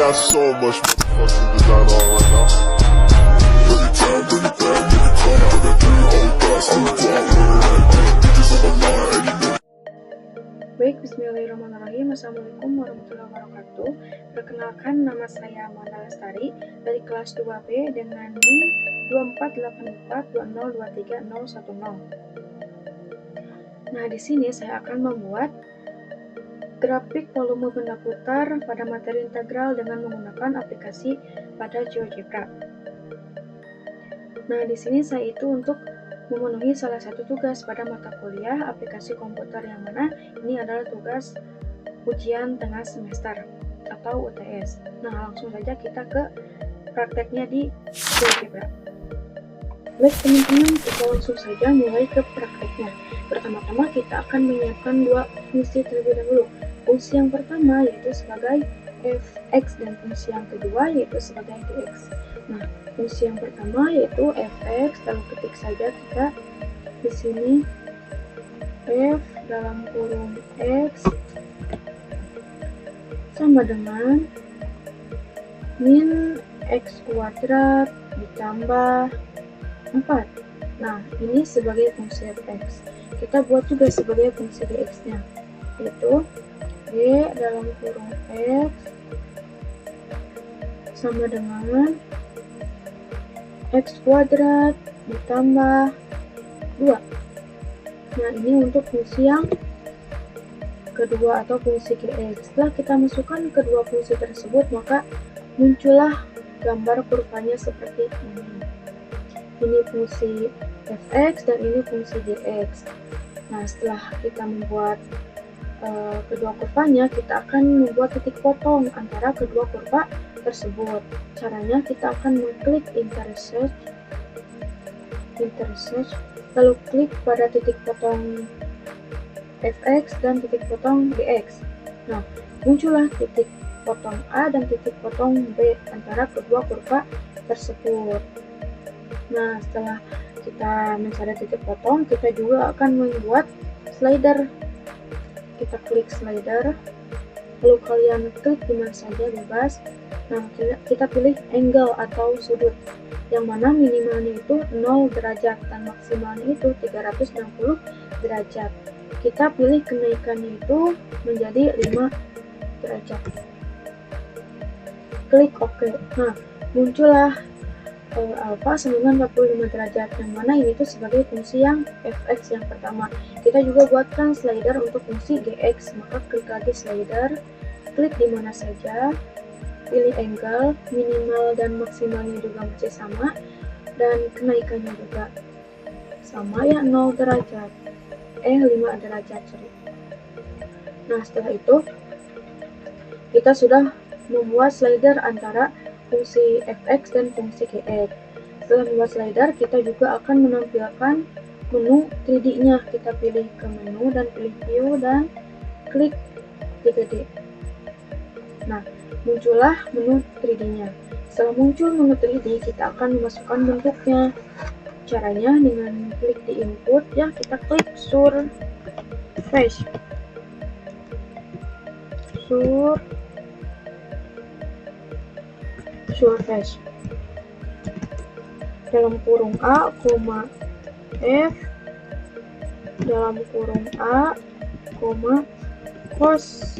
got so much motherfucking design on right now. Every time, bring it back, make it come out, got 3 old thoughts, I'm the guap, bitches on my line, and you know. Baik, bismillahirrahmanirrahim. Assalamualaikum warahmatullahi wabarakatuh. Perkenalkan, nama saya Mona Lestari dari kelas 2B dengan NIM 248420230010. Nah, di sini saya akan membuat grafik volume benda putar pada materi integral dengan menggunakan aplikasi pada GeoGebra. Nah, di sini saya itu untuk memenuhi salah satu tugas pada mata kuliah aplikasi komputer, yang mana ini adalah tugas ujian tengah semester atau UTS. Nah, langsung saja kita ke prakteknya di GeoGebra. Baik teman-teman, kita langsung saja mulai ke prakteknya. Pertama-tama kita akan menyiapkan 2 fungsi terlebih dahulu. Fungsi yang pertama yaitu sebagai fx dan fungsi yang kedua yaitu sebagai dx. Nah, fungsi yang pertama yaitu fx, lalu ketik saja kita di sini f dalam kurung x sama dengan min x kuadrat ditambah 4. Nah, ini sebagai fungsi fx. Kita buat juga sebagai fungsi dx-nya, yaitu d dalam kurung x sama dengan x kuadrat ditambah 2. Nah, ini untuk fungsi yang kedua atau fungsi dx. Setelah kita masukkan kedua fungsi tersebut, maka muncullah gambar kurvanya seperti ini. Ini fungsi fx dan ini fungsi dx. Nah, setelah kita membuat kedua kurvanya, kita akan membuat titik potong antara kedua kurva tersebut. Caranya kita akan mengklik intersect, lalu klik pada titik potong fx dan titik potong dx. Nah, muncullah titik potong A dan titik potong B antara kedua kurva tersebut. Nah, setelah kita mencari titik potong, kita juga akan membuat slider. Kita klik slider, lalu kalian klik dimana saja bebas. Nah, kita pilih angle atau sudut, yang mana minimalnya itu 0 derajat dan maksimalnya itu 360 derajat. Kita pilih kenaikannya itu menjadi 5 derajat. Klik OK. Nah, muncullah alpha sama dengan 45 derajat, yang mana ini tuh sebagai fungsi yang fx yang pertama. Kita juga buatkan slider untuk fungsi dx, maka klik lagi slider, klik di mana saja, pilih angle, minimal dan maksimalnya juga masih sama, dan kenaikannya juga sama ya, 0 derajat, 5 derajat, sorry. Nah, setelah itu kita sudah membuat slider antara fungsi fx dan fungsi dx. Setelah membuat slider, kita juga akan menampilkan menu 3D-nya. Kita pilih ke menu dan pilih view dan klik 3D. Nah, muncullah menu 3D-nya. Setelah muncul menu 3D, kita akan memasukkan bentuknya. Caranya dengan klik di input, ya, kita klik surface. Surface dalam kurung A, F dalam kurung A, cos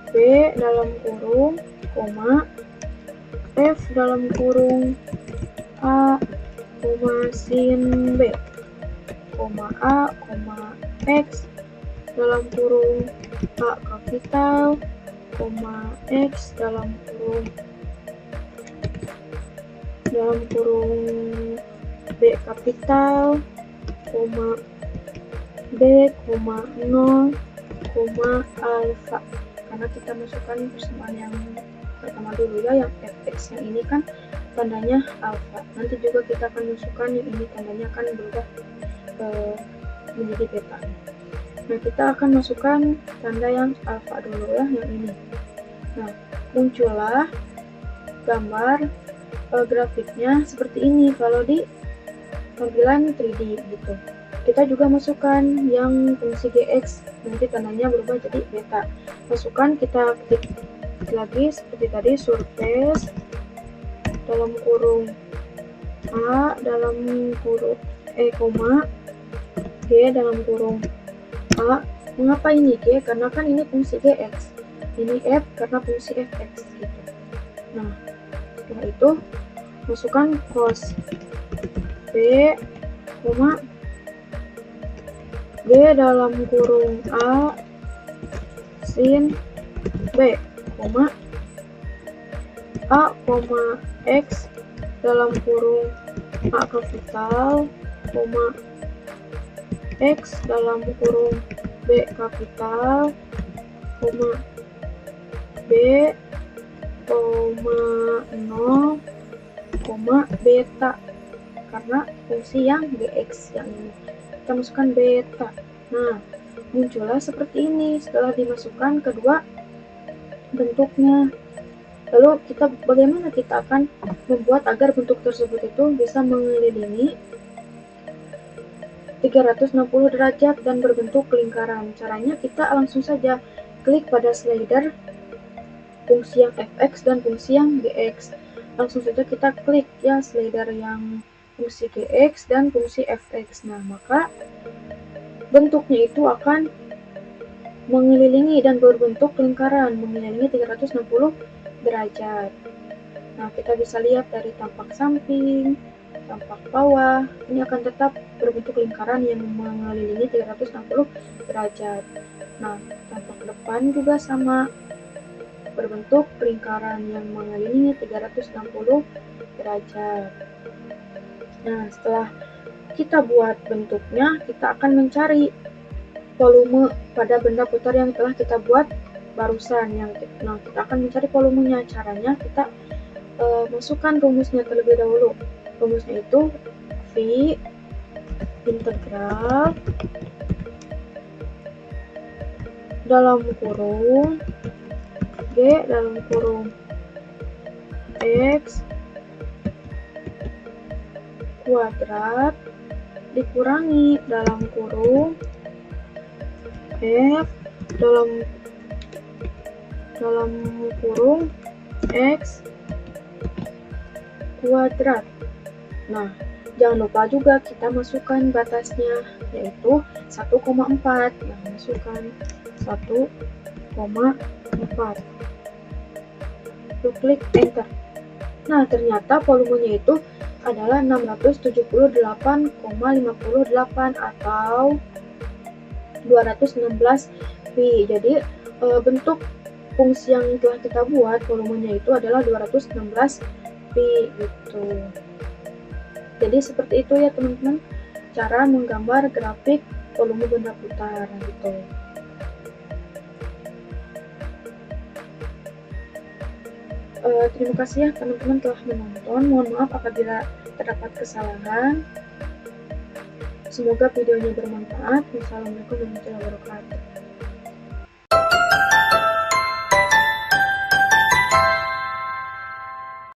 B dalam kurung, F dalam kurung A, sin B, A, X dalam kurung A kapital, X dalam kurung B kapital, B, 0, alfa. Karena kita masukkan persamaan yang pertama dulu ya, yang fx yang ini kan tandanya alfa. Nanti juga kita akan masukkan yang ini, tandanya akan berubah menjadi beta. Nah, kita akan masukkan tanda yang alfa dulu ya, yang ini. Nah, muncullah gambar grafiknya seperti ini kalau di tampilan 3D gitu. Kita juga masukkan yang fungsi gx, nanti tandanya berubah jadi beta. Masukkan, kita klik lagi seperti tadi, surface dalam kurung A dalam kurung koma G dalam kurung A. Mengapa ini G? Karena kan ini fungsi Gx, ini F karena fungsi fx gitu. Nah, setelah itu masukkan cos B, G dalam kurung A sin B, A, X dalam kurung A kapital, X dalam kurung B kapital, B, 0, beta karena fungsi yang Gx yang ini. Kita masukkan beta. Nah, muncullah seperti ini setelah dimasukkan kedua bentuknya. Lalu bagaimana kita akan membuat agar bentuk tersebut itu bisa mengelilingi 360 derajat dan berbentuk lingkaran. Caranya kita langsung saja klik pada slider fungsi yang fx dan fungsi yang gx. Langsung saja kita klik ya slider yang fungsi gx dan fungsi fx. Nah, maka bentuknya itu akan mengelilingi dan berbentuk lingkaran, mengelilingi 360 derajat. Nah, kita bisa lihat dari tampak samping, tampak bawah, ini akan tetap berbentuk lingkaran yang mengelilingi 360 derajat. Nah, tampak depan juga sama, berbentuk lingkaran yang mengelilingi 360 derajat. Nah, setelah kita buat bentuknya, kita akan mencari volume pada benda putar yang telah kita buat barusan. Nah, kita akan mencari volumenya. Caranya kita masukkan rumusnya terlebih dahulu. Rumusnya itu V integral dalam kurung G dalam kurung X kuadrat dikurangi dalam kurung F dalam kurung X kuadrat. Nah, jangan lupa juga kita masukkan batasnya, yaitu 1,4. Nah, masukkan 1,4. Lalu klik enter. Nah, ternyata volumenya itu adalah 678,58 atau 216 pi. Jadi bentuk fungsi yang telah kita buat volumenya itu adalah 216 pi gitu. Jadi seperti itu ya teman-teman, cara menggambar grafik volume benda putar gitu. Terima kasih ya teman-teman telah menonton. Mohon maaf apabila terdapat kesalahan. Semoga videonya bermanfaat. Wassalamualaikum warahmatullahi wabarakatuh.